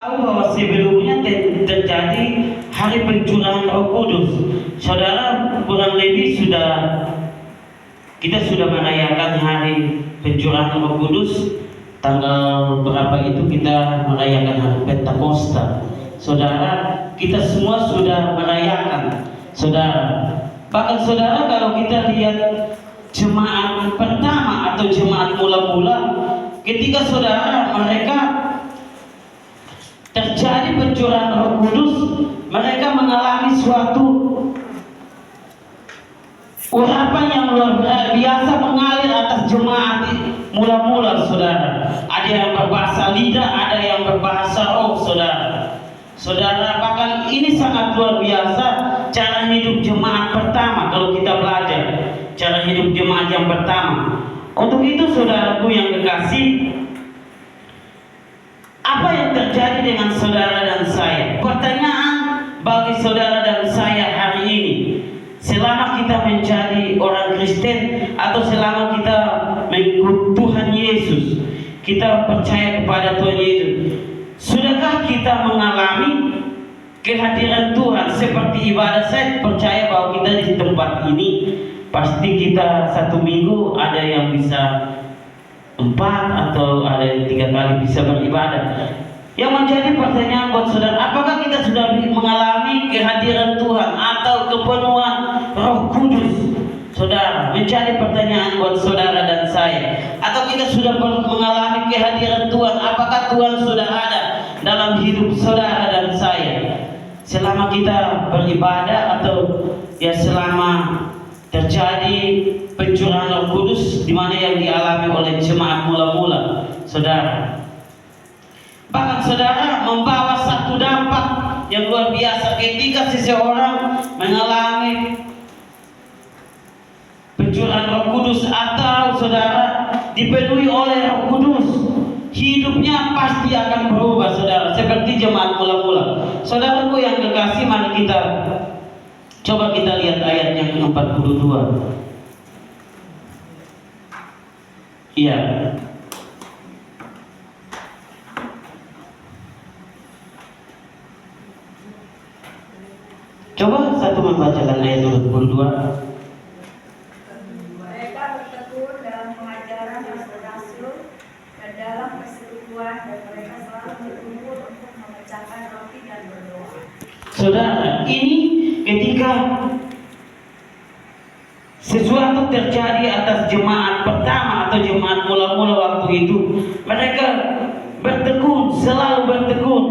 Tahu bahwa sebelumnya terjadi hari pencurahan Roh Kudus. Saudara, kurang lebih kita sudah merayakan hari pencurahan Roh Kudus. Tanggal berapa itu kita merayakan hari Pentakosta. Saudara, kita semua sudah merayakan. Saudara, bahkan saudara kalau kita lihat jemaat pertama atau jemaat mula-mula, ketika saudara mereka terjadi pencurahan Roh Kudus, mereka mengalami suatu urapan yang luar biasa mengalir atas jemaat mula-mula, saudara. Ada yang berbahasa lidah, ada yang berbahasa roh, saudara. Saudara, bahkan ini sangat luar biasa cara hidup jemaat pertama. Kalau kita belajar cara hidup jemaat yang pertama, untuk itu saudaraku yang kekasih, apa yang terjadi dengan saudara dan saya? Pertanyaan bagi saudara dan saya hari ini, selama kita menjadi orang Kristen atau selama kita mengikut Tuhan Yesus, kita percaya kepada Tuhan Yesus, sudahkah kita mengalami kehadiran Tuhan? Seperti ibadah, saya percaya bahwa kita di tempat ini pasti kita satu minggu ada yang bisa 4 atau ada yang 3 kali bisa beribadah. Yang menjadi pertanyaan buat saudara, apakah kita sudah mengalami kehadiran Tuhan atau kepenuhan Roh Kudus? Saudara, menjadi pertanyaan buat saudara dan saya. Atau kita sudah mengalami kehadiran Tuhan? Apakah Tuhan sudah ada dalam hidup saudara dan saya? Selama kita beribadah atau ya selama terjadi pencurahan Roh Kudus di mana yang dialami oleh jemaat mula-mula, saudara. Bahkan saudara membawa satu dampak yang luar biasa ketika seseorang mengalami pencurahan Roh Kudus atau saudara dipenuhi oleh Roh Kudus, hidupnya pasti akan berubah, saudara, seperti jemaat mula-mula. Saudaraku yang kekasih, mari kita coba kita lihat ayat yang 42. Iya. Coba satu membacakan ayat 42. Mereka bertekun dalam pengajaran yang berhasil dan dalam persekutuan, dan mereka selalu berkumpul untuk memecahkan roti dan berdoa. Saudara, ini ketika sesuatu terjadi atas jemaat pertama atau jemaat mula-mula waktu itu, mereka bertekun, selalu bertekun.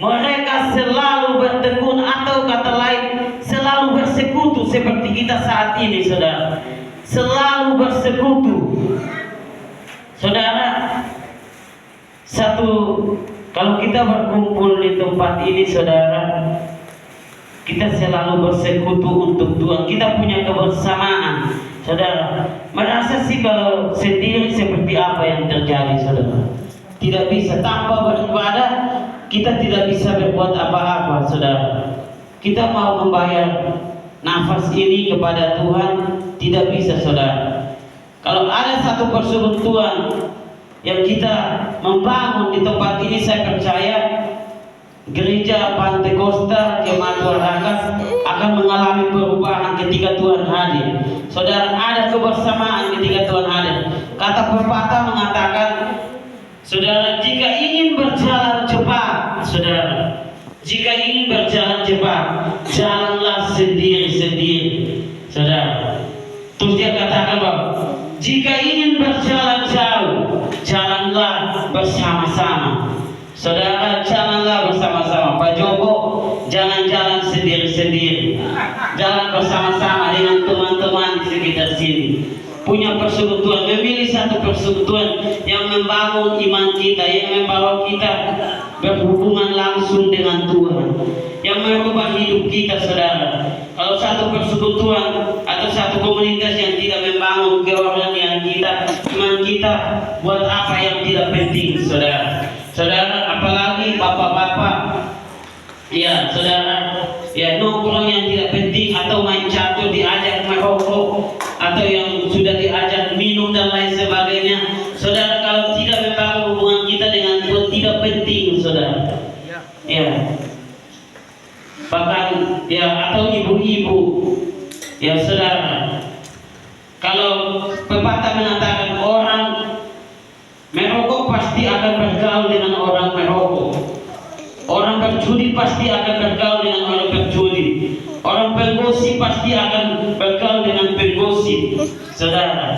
Mereka selalu bertekun, atau kata lain selalu bersekutu seperti kita saat ini, saudara. Selalu bersekutu. Saudara, kalau kita berkumpul di tempat ini, saudara, kita selalu bersekutu untuk Tuhan. Kita punya kebersamaan, saudara. Merasa sih kalau sendiri seperti apa yang terjadi, saudara? Tidak bisa. Tanpa beribadah kita tidak bisa berbuat apa-apa, saudara. Kita mau membayar nafas ini kepada Tuhan, tidak bisa, saudara. Kalau ada satu persekutuan yang kita membangun di tempat ini, saya percaya gereja Pentakosta Jemaat Warakas akan mengalami perubahan ketika Tuhan hadir. Saudara, ada kebersamaan ketika Tuhan hadir. Kata pepatah mengatakan, saudara, jika ingin berjalan cepat, saudara, jika ingin berjalan cepat, jalanlah sendiri-sendiri, saudara. Terus dia katakan bahwa jika ingin berjalan jauh, jalanlah bersama-sama. Saudara, jalanlah bersama-sama. Pak Joko, jangan jalan sendiri-sendiri. Jalan bersama-sama dengan teman-teman di sekitar sini. Punya persekutuan, memilih satu persekutuan yang membangun iman kita, yang membawa kita berhubungan langsung dengan Tuhan, yang merubah hidup kita, saudara. Kalau satu persekutuan atau satu komunitas yang tidak membangun kerohanian kita, iman kita, buat apa yang tidak penting, saudara. Saudara, apalagi bapak-bapak, ya saudara, ya nongkrong yang tidak penting atau main catur, diajak merokok, atau yang sudah diajak minum dan lain sebagainya. Saudara, kalau tidak membangun hubungan kita dengan Tuhan, tidak penting, saudara. ya, bahkan ya atau ibu-ibu, ya saudara. Kalau pepatah mengatakan orang merokok pasti akan bergaul dengan orang merokok, orang berjudi pasti akan bergaul dengan orang berjudi, orang penggosi pasti akan bergaul dengan penggosi. Saudara,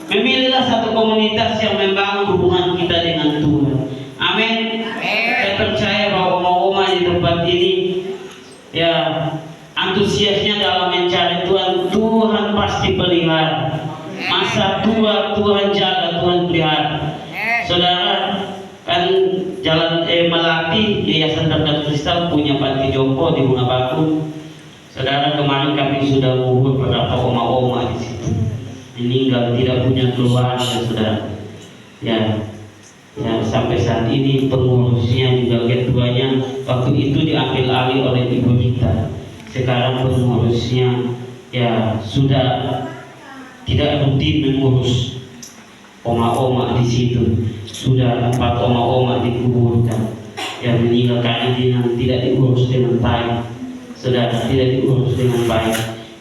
memilihlah satu komunitas yang membangun hubungan kita dengan Tuhan. Amin. Saya percaya bahwa oma-oma di tempat ini ya antusiasnya dalam mencari Tuhan. Tuhan pasti pelihara. Masa tua Tuhan jaga, Tuhan pelihara. Saudara, kan jalan Melati Yayasan Berkat Kristal punya panti jompo di Bunga Bakung. Saudara, kemarin kami sudah mengukur beberapa oma-oma di situ meninggal tidak punya keluarga, saudara. Ya, sampai saat ini pengurusnya juga ketuanya waktu itu diambil alih oleh ibu kita. Sekarang pengurusnya ya sudah tidak rutin mengurus oma-oma di situ. Sudah 4 oma-oma dikuburkan yang meninggal karena tidak diurus dengan baik. Sudah tidak diurus dengan baik.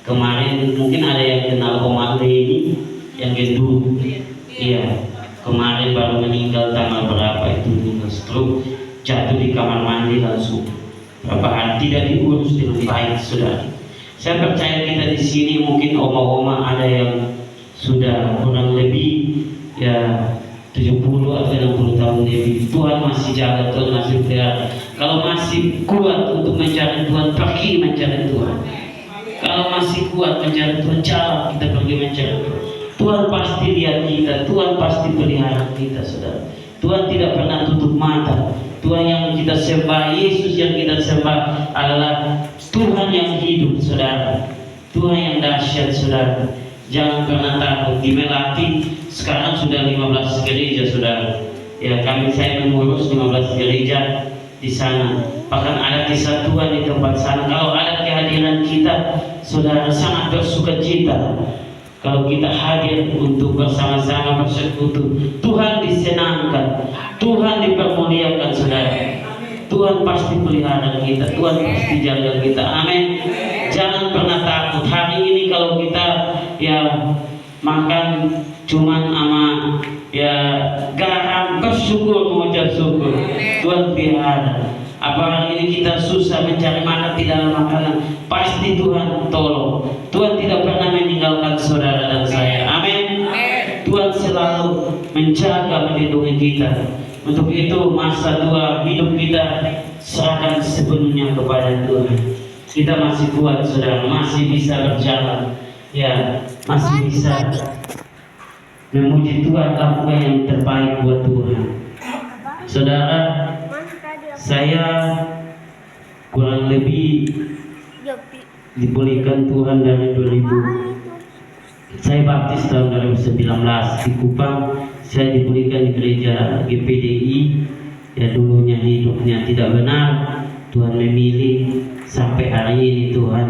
Kemarin mungkin ada yang kenal Oma Leni yang gendut. Iya, kemarin baru meninggal tanggal berapa itu, meninggal stroke, jatuh di kamar mandi langsung. Berapa hari tidak diurus dengan baik, saudara. Saya percaya kita di sini mungkin oma-oma ada yang sudah kurang lebih ya 70 atau 60 tahun lebih. Tuhan masih jaga, Tuhan masih pelihara. Kalau masih kuat untuk mencari Tuhan, pergi mencari Tuhan. Kalau masih kuat mencari Tuhan, jalan kita pergi mencari Tuhan. Tuhan pasti lihat kita, Tuhan pasti pelihara kita, saudara. Tuhan tidak pernah tutup mata. Tuhan yang kita sembah, Yesus yang kita sembah adalah Tuhan yang hidup, saudara. Tuhan yang dahsyat, saudara. Jangan pernah takut. Di Melati sekarang sudah 15 gereja, saudara. Ya, saya mengurus 15 gereja di sana. Bahkan ada kesatuan di tempat sana. Kalau ada kehadiran kita, saudara, sangat bersuka cita. Kalau kita hadir untuk bersama-sama bersekutu, Tuhan disenangkan, Tuhan dipermuliakan, saudara. Tuhan pasti pelihara kita, Tuhan pasti jaga kita. Amin. Jangan pernah takut. Hari ini kalau kita ya makan cuman sama ya garam, bersyukur, mengucap syukur, Tuhan pelihara. Apalagi ini kita susah mencari makan, tidak ada makanan, pasti Tuhan tolong. Tuhan tidak pernah meninggalkan saudara dan saya. Amin. Tuhan selalu menjaga, melindungi kita. Untuk itu masa tua hidup kita serahkan sepenuhnya kepada Tuhan. Kita masih kuat, saudara, masih bisa berjalan, ya, masih bisa memuji Tuhan, lakukan yang terbaik buat Tuhan. Saudara, saya kurang lebih dipulihkan Tuhan dari 2000. Saya baptis tahun 2019 di Kupang. Saya dipulihkan di gereja GPDI. Ya, dulunya hidupnya tidak benar, Tuhan memilih sampai hari ini, Tuhan.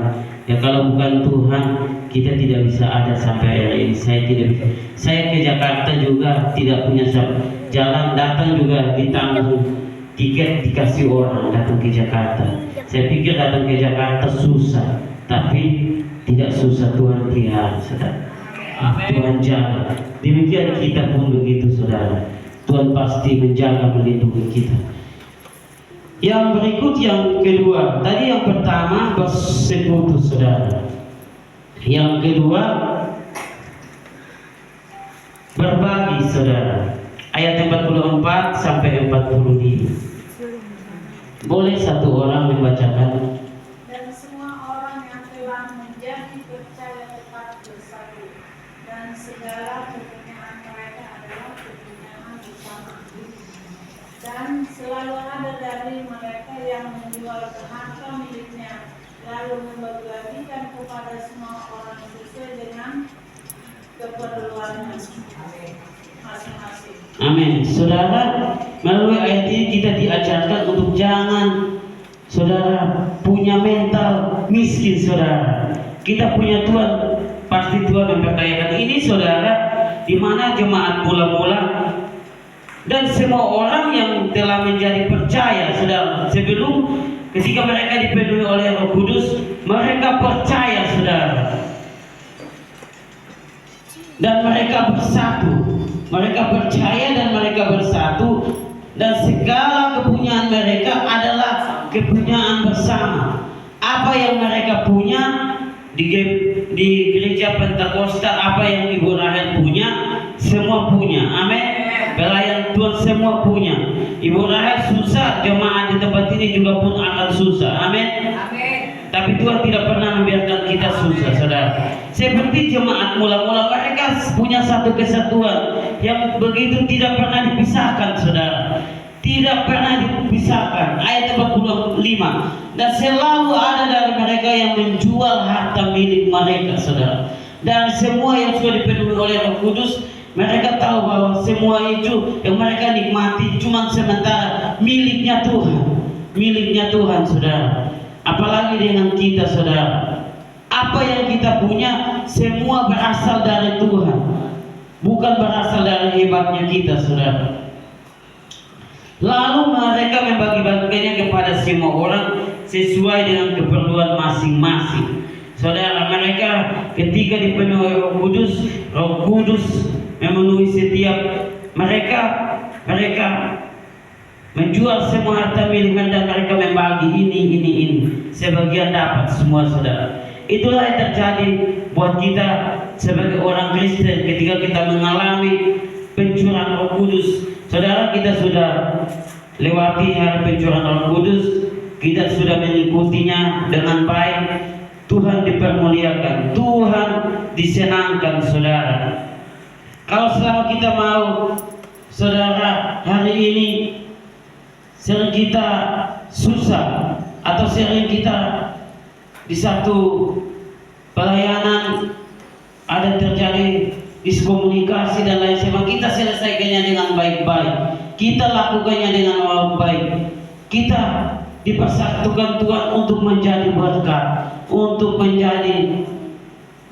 Ya, kalau bukan Tuhan, kita tidak bisa ada sampai hari ini. Saya ke Jakarta juga tidak punya jalan, datang juga ditanggung, tiket dikasih orang datang ke Jakarta. Saya pikir datang ke Jakarta susah, tapi tidak susah. Tuhan pelihara, saudara. Tuhan jaga. Demikian kita pun begitu, saudara. Tuhan pasti menjaga, melindungi kita. Yang berikut, yang kedua. Tadi yang pertama bersekutu, saudara. Yang kedua berbagi, saudara. Ayat 44 sampai 45. Boleh satu orang membacakan? Dan semua orang yang telah menjadi percaya tetap bersatu, dan segala kepunyaan mereka adalah kepunyaan bersama. Dan selalu ada dari mereka yang menjual harta miliknya, lalu membagi-bagikan kepada semua orang sesuai dengan keperluannya masing-masing. Amin. Saudara, melalui ayat ini kita diajarkan untuk jangan, saudara, punya mental miskin, saudara. Kita punya Tuhan, pasti Tuhan memperkayakan. Ini, saudara, di mana jemaat mula-mula dan semua orang yang telah menjadi percaya, saudara, Sebelum ketika mereka dipenuhi oleh Roh Kudus, mereka percaya, saudara, dan mereka bersatu. Mereka percaya dan mereka bersatu, dan segala kepunyaan mereka adalah kepunyaan bersama. Apa yang mereka punya di gereja Pentakosta, apa yang Ibu Rahel punya, semua punya. Amin. Pelayan Tuhan semua punya. Ibu Rahel susah, jemaat di tempat ini juga pun akan susah. Amin. Tapi Tuhan tidak pernah membiarkan kita susah, saudara. Seperti jemaat mula-mula, mereka punya satu kesatuan yang begitu tidak pernah dipisahkan, saudara. Tidak pernah dipisahkan. Ayat 45. Dan selalu ada dari mereka yang menjual harta milik mereka, saudara. Dan semua yang sudah dipenuhi oleh Roh Kudus, mereka tahu bahwa semua itu yang mereka nikmati cuma sementara, miliknya Tuhan. Miliknya Tuhan, saudara. Apalagi dengan kita, saudara. Apa yang kita punya semua berasal dari Tuhan, bukan berasal dari hebatnya kita, saudara. Lalu mereka membagi-bagikannya kepada semua orang sesuai dengan keperluan masing-masing. Saudara, mereka ketika dipenuhi Roh Kudus memenuhi setiap mereka menjual semua harta milik mereka dan mereka membagi ini. Sebagian dapat semua, saudara. Itulah yang terjadi buat kita sebagai orang Kristen ketika kita mengalami pencurahan Roh Kudus. Saudara, kita sudah lewati hari pencurahan Roh Kudus, kita sudah mengikutinya dengan baik. Tuhan dipermuliakan, Tuhan disenangkan, saudara. Kalau selama kita mau, saudara, hari ini sering kita susah atau sering kita di satu pelayanan ada terjadi diskomunikasi dan lain sebagainya, kita selesaikannya dengan baik-baik, kita lakukannya dengan baik. Kita dipersatukan Tuhan untuk menjadi berkat, untuk menjadi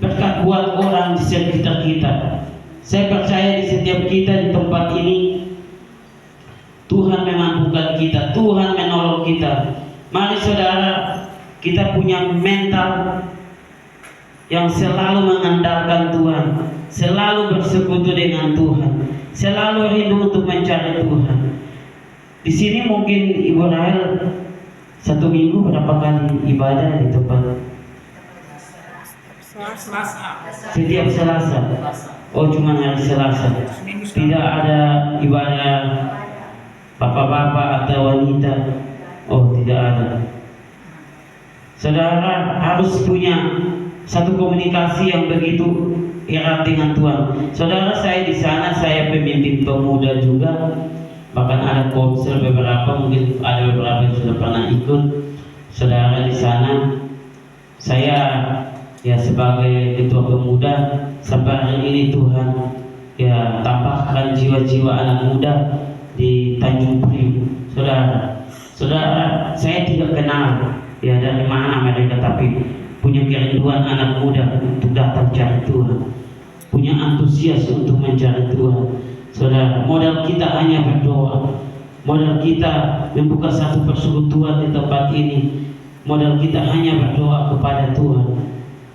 berkat buat orang di sekitar kita. Saya percaya di setiap kita di tempat ini Tuhan memampukan kita, Tuhan menolong kita. Mari saudara, kita punya mental yang selalu mengandalkan Tuhan, selalu bersekutu dengan Tuhan, selalu rindu untuk mencari Tuhan. Di sini mungkin Ibu Rahel satu minggu berapa kali ibadah di tempat? Setiap Selasa. Oh, cuma hari Selasa. Tidak ada ibadah bapak-bapak atau wanita. Oh, tidak ada. Saudara harus punya satu komunikasi yang begitu erat dengan Tuhan. Saudara, saya di sana, saya pemimpin pemuda juga. Bahkan ada konser beberapa, mungkin ada beberapa yang sudah pernah ikut. Saudara, di sana saya ya sebagai ketua pemuda. Sampai hari ini Tuhan ya tambahkan jiwa-jiwa anak muda di Tanjung Priok. Saudara, saya tidak kenal ya dari mana mereka, tapi punya kerinduan anak muda untuk datang cari Tuhan, punya antusias untuk mencari Tuhan. Saudara, modal kita hanya berdoa, modal kita membuka satu persekutuan di tempat ini, modal kita hanya berdoa kepada Tuhan,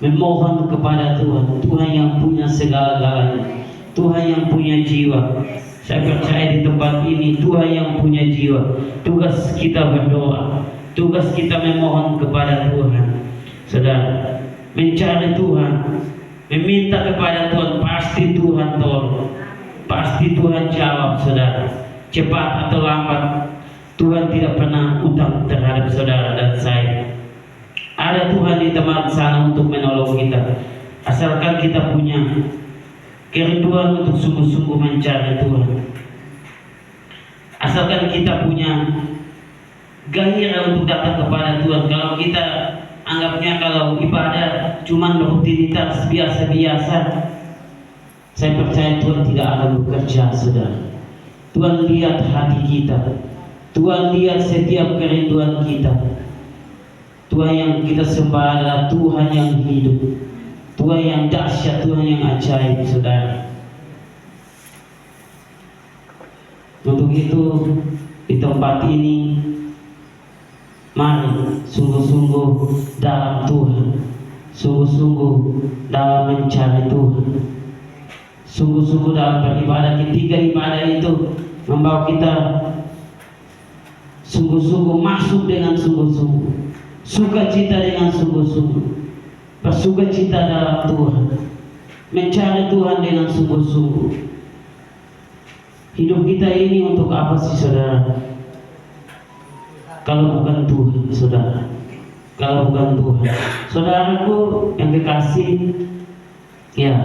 memohon kepada Tuhan. Tuhan yang punya segala-galanya, Tuhan yang punya jiwa. Saya percaya di tempat ini Tuhan yang punya jiwa. Tugas kita berdoa, tugas kita memohon kepada Tuhan. Saudara, mencari Tuhan, meminta kepada Tuhan, pasti Tuhan tolong, pasti Tuhan jawab. Saudara, cepat atau lambat Tuhan tidak pernah utang terhadap saudara dan saya. Ada Tuhan di tempat sana untuk menolong kita, asalkan kita punya kerinduan untuk sungguh-sungguh mencari Tuhan. Asalkan kita punya gairah untuk datang kepada Tuhan. Kalau kita anggapnya kalau ibadah cuma rutinitas biasa-biasa, saya percaya Tuhan tidak akan bekerja, saudara. Tuhan lihat hati kita, Tuhan lihat setiap kerinduan kita. Tuhan yang kita sembah adalah Tuhan yang hidup, Tuhan yang dahsyat, Tuhan yang ajaib, saudara. Untuk itu di tempat ini Mari sungguh-sungguh dalam Tuhan, sungguh-sungguh dalam mencari Tuhan, sungguh-sungguh dalam beribadah. Ketiga ibadah itu membawa kita sungguh-sungguh masuk dengan sungguh-sungguh, sukacita dengan sungguh-sungguh, bersukacita dalam Tuhan, mencari Tuhan dengan sungguh-sungguh. Hidup kita ini untuk apa sih, saudara? Kalau bukan Tuhan, saudara. Kalau bukan Tuhan, saudaraku yang kekasih, ya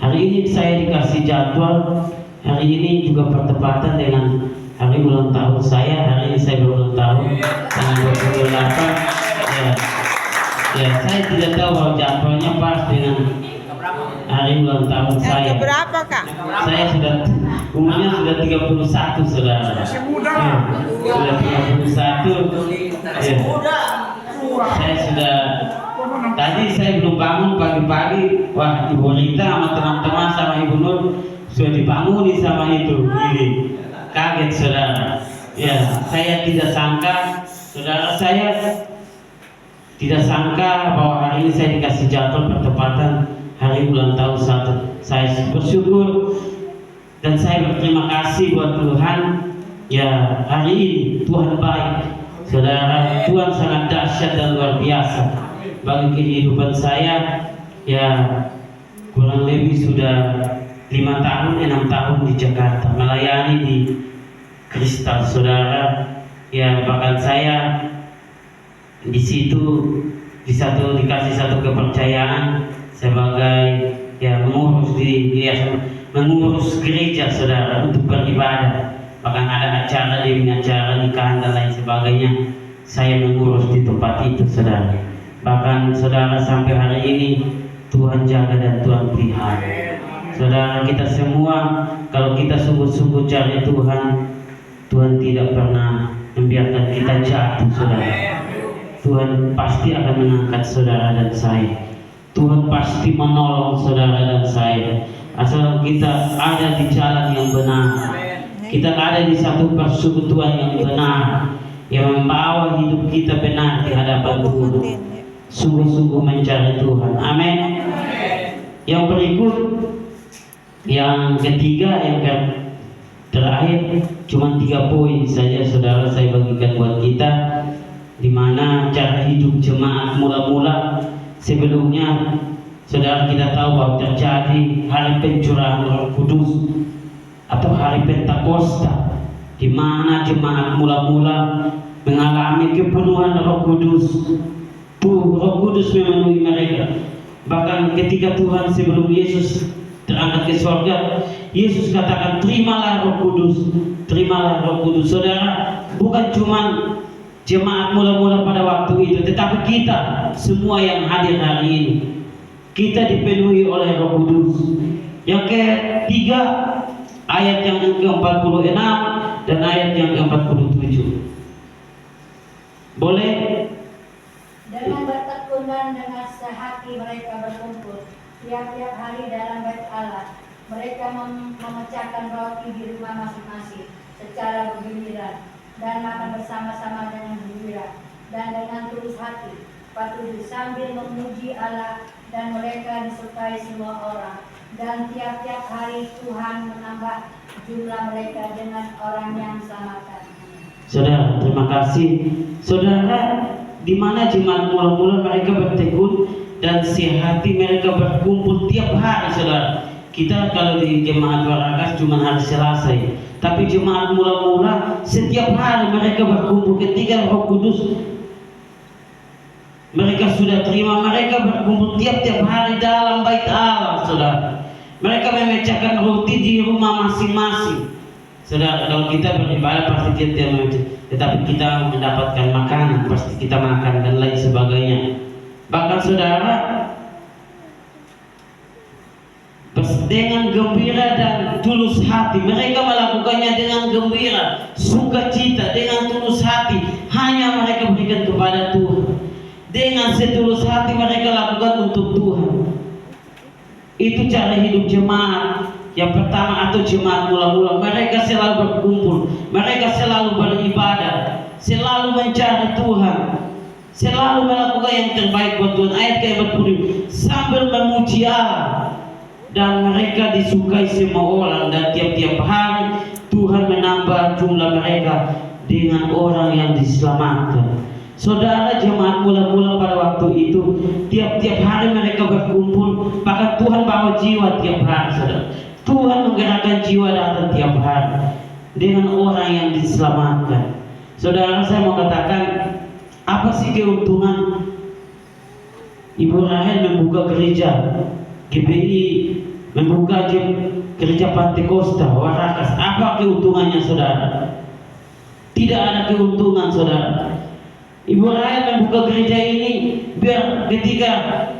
hari ini saya dikasih jadwal. Hari ini juga bertepatan dengan hari ulang tahun saya. Hari ini saya berulang tahun tanggal 28. Ya, saya tidak tahu kalau jadwalnya pas dengan hari ulang tahun saya. Berapa, Kak? Saya sudah umurnya sudah 31, saudara. Masih muda. Sudah 31. Ya. Saya sudah tadi saya belum bangun pagi-pagi. Wah, Ibu Rita sama teman-teman sama Ibu Nur sudah dibanguni sama itu. Ini kaget, saudara. Ya, saya tidak sangka, saudara, saya tidak sangka bahwa hari ini saya dikasih jadwal bertepatan hari ulang tahun saya. Bersyukur dan saya berterima kasih buat Tuhan. Ya, hari ini Tuhan baik, saudara. Tuhan sangat dahsyat dan luar biasa bagi kehidupan saya. Ya, kurang lebih sudah 5 tahun, 6 tahun di Jakarta melayani di Kristal, saudara. Ya, bahkan saya di situ dikasih satu kepercayaan sebagai mengurus gereja, saudara, untuk beribadah. Bahkan ada acara nikahan dan lain sebagainya, saya mengurus di tempat itu, saudara. Bahkan saudara, sampai hari ini Tuhan jaga dan Tuhan pelihara. Saudara, kita semua kalau kita sungguh-sungguh cari Tuhan, Tuhan tidak pernah membiarkan kita jatuh, saudara. Tuhan pasti akan mengangkat saudara dan saya. Tuhan pasti menolong saudara dan saya. Asal kita ada di jalan yang benar, kita ada di satu persekutuan yang benar, yang membawa hidup kita benar di hadapan Tuhan. Sungguh-sungguh mencari Tuhan. Amin. Yang berikut, yang ketiga, yang terakhir, cuma 3 poin saja, saudara, saya bagikan buat kita, di mana cara hidup jemaat mula-mula. Sebelumnya, saudara, kita tahu bahwa terjadi hari pencurahan Roh Kudus atau hari Pentakosta, di mana jemaat mula-mula mengalami kepenuhan Roh Kudus. Roh Kudus memenuhi mereka. Bahkan ketika Tuhan sebelum Yesus terangkat ke surga, Yesus katakan, terimalah Roh Kudus, terimalah Roh Kudus. Saudara, bukan cuma jemaat mula-mula pada waktu itu, tetapi kita semua yang hadir hari ini, kita dipenuhi oleh Roh Kudus. Yang ketiga, ayat yang ke-46 dan ayat yang ke-47. Boleh? Dengan bertekun dan dengan sehati mereka berkumpul tiap-tiap hari dalam bait Allah. Mereka memecahkan roti di rumah masing-masing secara bergiliran dan makan bersama-sama dengan gembira dan dengan tulus hati, patuh sambil memuji Allah, dan mereka disukai semua orang. Dan tiap-tiap hari Tuhan menambah jumlah mereka dengan orang yang samakan. Saudara, terima kasih. Saudara, di mana jemaat mula-mula mereka bertekun dan sehati mereka berkumpul tiap hari, saudara. Kita kalau di jemaat Warakas cuma hari Selasa, tapi jemaat mula-mula setiap hari mereka berkumpul. Ketika Roh Kudus mereka sudah terima, mereka berkumpul tiap-tiap hari dalam bait Allah, saudara. Mereka memecahkan roti di rumah masing-masing. Saudara, kalau kita beribadah pasti kita memecah, tetapi kita mendapatkan makanan, pasti kita makan dan lain sebagainya. Bahkan saudara, dengan gembira dan tulus hati mereka melakukannya, dengan gembira, sukacita, dengan tulus hati, hanya mereka berikan kepada Tuhan. Dengan setulus hati mereka lakukan untuk Tuhan. Itu cara hidup jemaat yang pertama atau jemaat mula-mula. Mereka selalu berkumpul, mereka selalu beribadah, selalu mencari Tuhan, selalu melakukan yang terbaik buat Tuhan. Ayat ke-40, sambil memuji Allah, dan mereka disukai semua orang, dan tiap-tiap hari Tuhan menambah jumlah mereka dengan orang yang diselamatkan. Saudara, jemaat mula-mula pada waktu itu, tiap-tiap hari mereka berkumpul, bahkan Tuhan bawa jiwa tiap hari, saudara. Tuhan menggerakkan jiwa datang tiap hari dengan orang yang diselamatkan. Saudara, saya mau katakan, apa sih keuntungan Ibu Rahel membuka gereja GBI, membuka gereja Pantekosta Warakas? Apa keuntungannya, saudara? Tidak ada keuntungan, saudara. Ibu Rahel membuka gereja ini biar ketika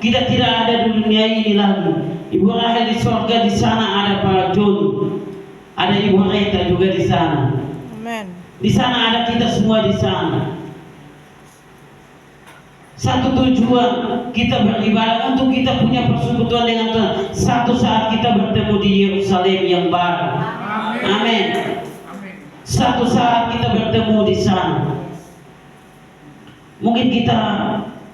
kita tidak ada di dunia ini lagi, Ibu Rahel di surga, di sana ada Pak Joni, ada Ibu Rita juga di sana. Amen. Di sana ada kita semua di sana. Satu tujuan kita beribadah untuk kita punya persekutuan dengan Tuhan. Satu saat kita bertemu di Yerusalem yang baru. Amin. Satu saat kita bertemu di sana. Mungkin kita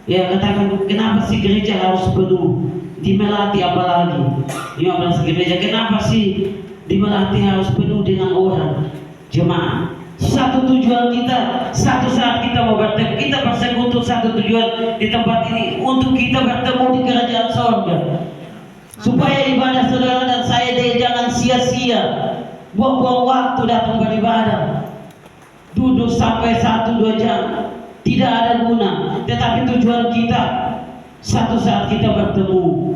katakan, kenapa sih gereja harus penuh? Di Melati apalagi 15 gereja, kenapa sih di Melati harus penuh dengan orang? Jemaah, satu tujuan kita, satu saat kita mau bertemu, kita bersekutu, satu tujuan di tempat ini, untuk kita bertemu di kerajaan sorga. Supaya ibadah saudara dan saya jangan sia-sia, buang-buang waktu datang beribadah, duduk sampai 1-2 jam, tidak ada guna. Tetapi tujuan kita, satu saat kita bertemu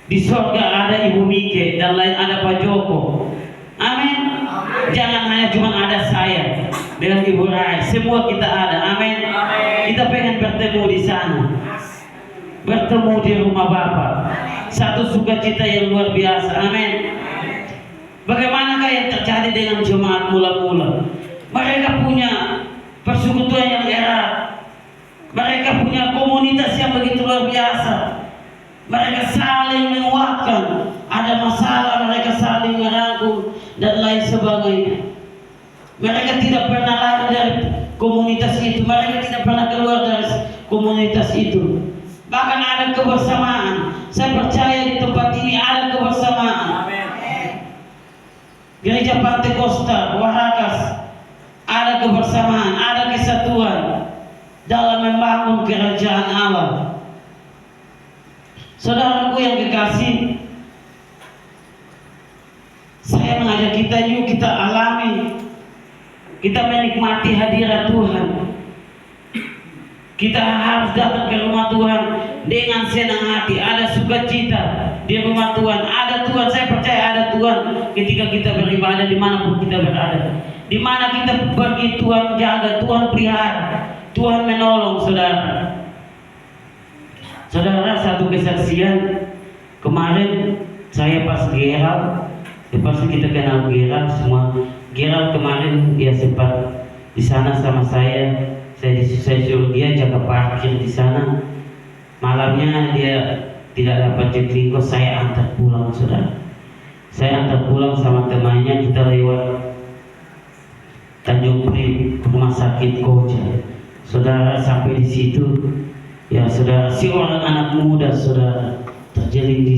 di surga, ada Ibu Mike dan lain, ada Pak Joko. Amin. Jangan hanya cuma ada saya dengan Ibu Rai, semua kita ada. Amin. Kita pengen bertemu di sana, bertemu di rumah Bapa. Satu sukacita yang luar biasa. Amin. Bagaimanakah yang terjadi dengan jemaat mula-mula? Mereka punya persekutuan yang erat. Mereka punya komunitas yang begitu luar biasa. Mereka saling menguatkan. Ada masalah, mereka saling merangkul dan lain sebagainya. Mereka tidak pernah lari dari komunitas itu. Mereka tidak pernah keluar dari komunitas itu. Bahkan ada kebersamaan. Saya percaya di tempat ini ada kebersamaan. Gereja Pantekosta Warakas ada kebersamaan, ada kesatuan dalam membangun kerajaan Allah. Saudaraku yang kekasih, saya mengajak kita, yuk kita alami, kita menikmati hadirat Tuhan. Kita harus datang ke rumah Tuhan dengan senang hati, ada sukacita di rumah Tuhan. Ada Tuhan, saya percaya ada Tuhan ketika kita beribadah dimanapun kita berada. Di mana kita pergi, Tuhan jaga, Tuhan pelihara, Tuhan menolong, saudara. Saudara, satu kesaksian kemarin saya pas Gerald, pasti kita kenal Gerald semua. Gerald kemarin dia sempat di sana sama saya. Saya suruh dia jaga parkir di sana. Malamnya dia tidak dapat jaklingko, saya antar pulang, saudara. Saya antar pulang sama temannya, kita lewat Tanjung Priok ke rumah sakit Koja. Saudara, sampai di situ, ya saudara, si orang anak muda, saudara, terjadi di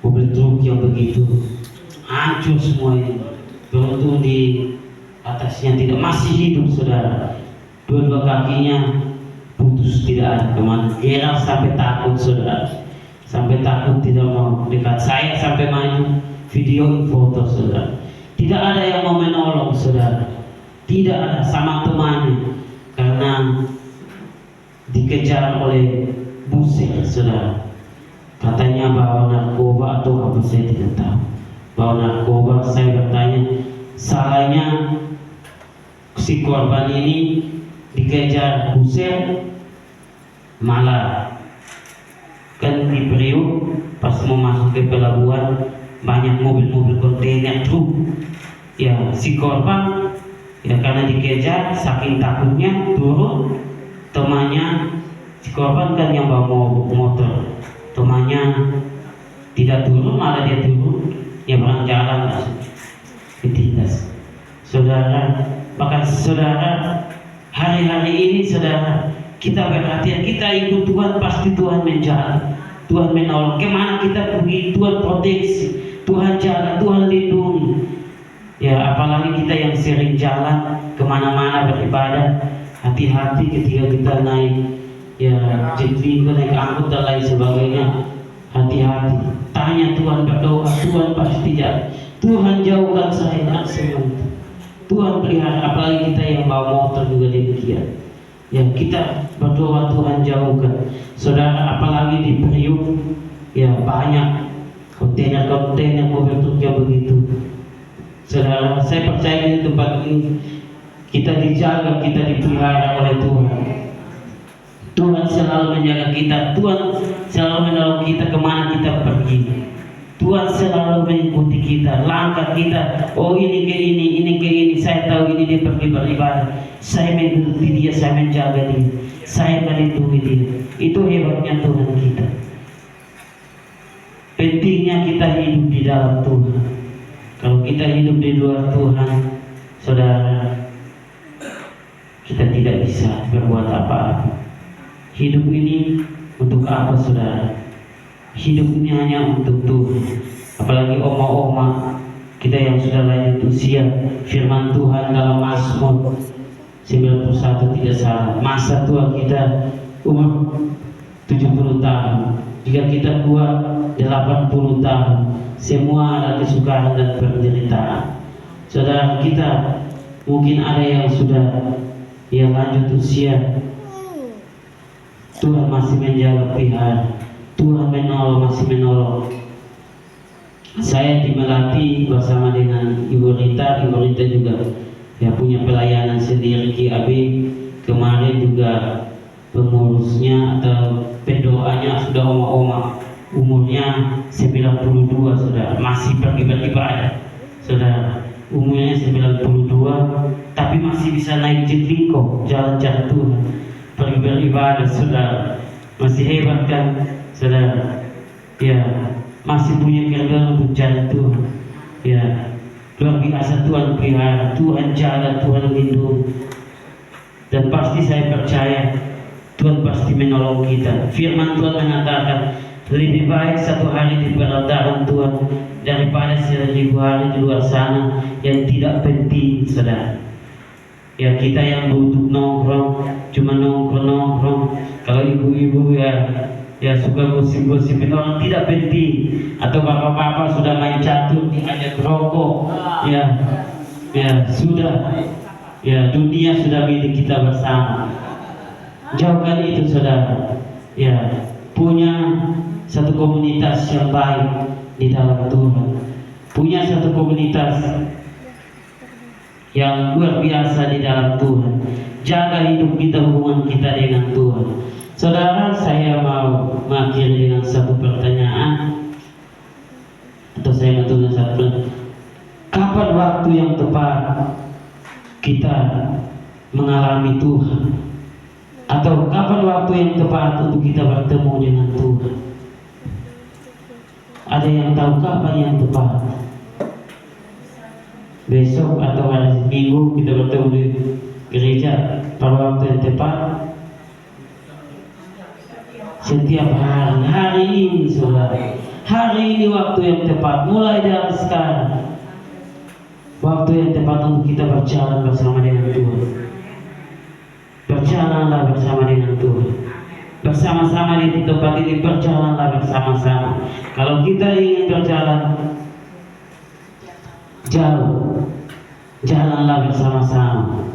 mobil truk yang begitu hancur semuanya. Beruntung di atasnya tidak, masih hidup, saudara. Dua-dua kakinya putus, tidak ada kemana. Gerald sampai takut, saudara, sampai takut tidak mau dekat saya, sampai main video foto, saudara. Tidak ada yang mau menolong, saudara. Tidak ada, sama temannya, karena dikejar oleh buser, saudara. Katanya bawa narkoba atau apa, saya tidak tahu. Bawa narkoba. Saya bertanya, salahnya si korban ini dikejar buser, malah kan di Priok pas mau masuk ke pelabuhan banyak mobil-mobil kontainer truk. Ya si korban ya karena dikejar saking takutnya turun. Temannya si korban kan yang bawa motor, temannya tidak turun, malah dia turun, ya berang jalan ditindas. Saudara, Maka saudara, hari-hari ini saudara, kita perhatian, kita ikut Tuhan, pasti Tuhan menjaga, Tuhan menolong. Kemana kita pergi, Tuhan proteksi, Tuhan jaga, Tuhan lindungi. Ya, apalagi kita yang sering jalan kemana-mana beribadah, hati-hati ketika kita naik ya jeepney, naik angkut dan lain sebagainya. Hati-hati, tanya Tuhan, berdoa, Tuhan pasti jaga. Tuhan jauhkan saya dari semua itu. Tuhan pelihara, apalagi kita yang bawa motor juga demikian. Ya, kita berdoa Tuhan jauhkan. Saudara, apalagi di Priuk, ya banyak kontainer-kontainer mobil truknya begitu. Saudara, saya percaya di tempat ini kita dijaga, kita dipelihara oleh Tuhan. Tuhan selalu menjaga kita, Tuhan selalu menolong kita kemana kita pergi. Tuhan selalu mengikuti kita, langkah kita. Oh, ini ke ini, saya tahu ini dia pergi beribadah. Saya mengikuti dia, saya menjaga dia, saya melindungi dia. Itu hebatnya Tuhan kita. Pentingnya kita hidup di dalam Tuhan. Kalau kita hidup di luar Tuhan, saudara, kita tidak bisa berbuat apa-apa. Hidup ini untuk apa, saudara? Hidup ini hanya untuk Tuhan. Apalagi oma-oma kita yang sudah lanjut usia, firman Tuhan dalam Mazmur 91 tidak salah, masa tua kita umur 70 tahun. Jika kita kuat 80 tahun, semua ada kesukaran dan penderitaan. Saudara, kita mungkin ada yang sudah lanjut usia, Tuhan masih menjaga pelihara, Tuhan masih menolong. Saya di Melati bersama dengan Ibu Rita juga punya pelayanan sendiri QAB. Kemarin juga pengurusnya atau pendoanya sudah oma-oma, umurnya 92, saudara, masih pergi beribadah. Saudara, umurnya 92 tapi masih bisa naik jetlingko, jalan-jalan Tuhan, pergi beribadah, saudara. Masih hebat kan, saudara? Ya, masih punya kerinduan untuk jalan Tuhan. Ya, luar biasa Tuhan pelihara, Tuhan jaga, Tuhan lindungi. Dan pasti saya percaya Tuhan pasti menolong kita. Firman Tuhan mengatakan, lebih baik satu hari di perantauan Tuhan daripada 1000 hari di luar sana yang tidak penting, saudara. Ya, kita yang butuh nongkrong, cuma nongkrong. Kalau ibu-ibu ya suka gosip-gosipin orang tidak penting, atau bapak-bapak sudah main catur diajak rokok, ya sudah, ya dunia sudah milik kita bersama. Jauhkan itu, saudara. Ya, punya satu komunitas yang baik di dalam Tuhan, punya satu komunitas yang luar biasa di dalam Tuhan. Jaga hidup kita, hubungan kita dengan Tuhan. Saudara, saya mau mengakhiri dengan satu pertanyaan, atau saya mau tulis satu. Kapan waktu yang tepat kita mengalami Tuhan? Atau kapan waktu yang tepat untuk kita bertemu dengan Tuhan? Ada yang tahu kapan yang tepat? Besok atau hari Minggu kita bertemu di gereja pada waktu yang tepat? Setiap hari ini, saudara. Hari ini waktu yang tepat, mulai dari sekarang. Waktu yang tepat untuk kita berjalan bersama dengan Tuhan. Berjalanlah bersama dengan Tuhan. Bersama-sama di tempat ini, berjalanlah bersama-sama. Kalau kita ingin berjalan jauh, jalanlah bersama-sama.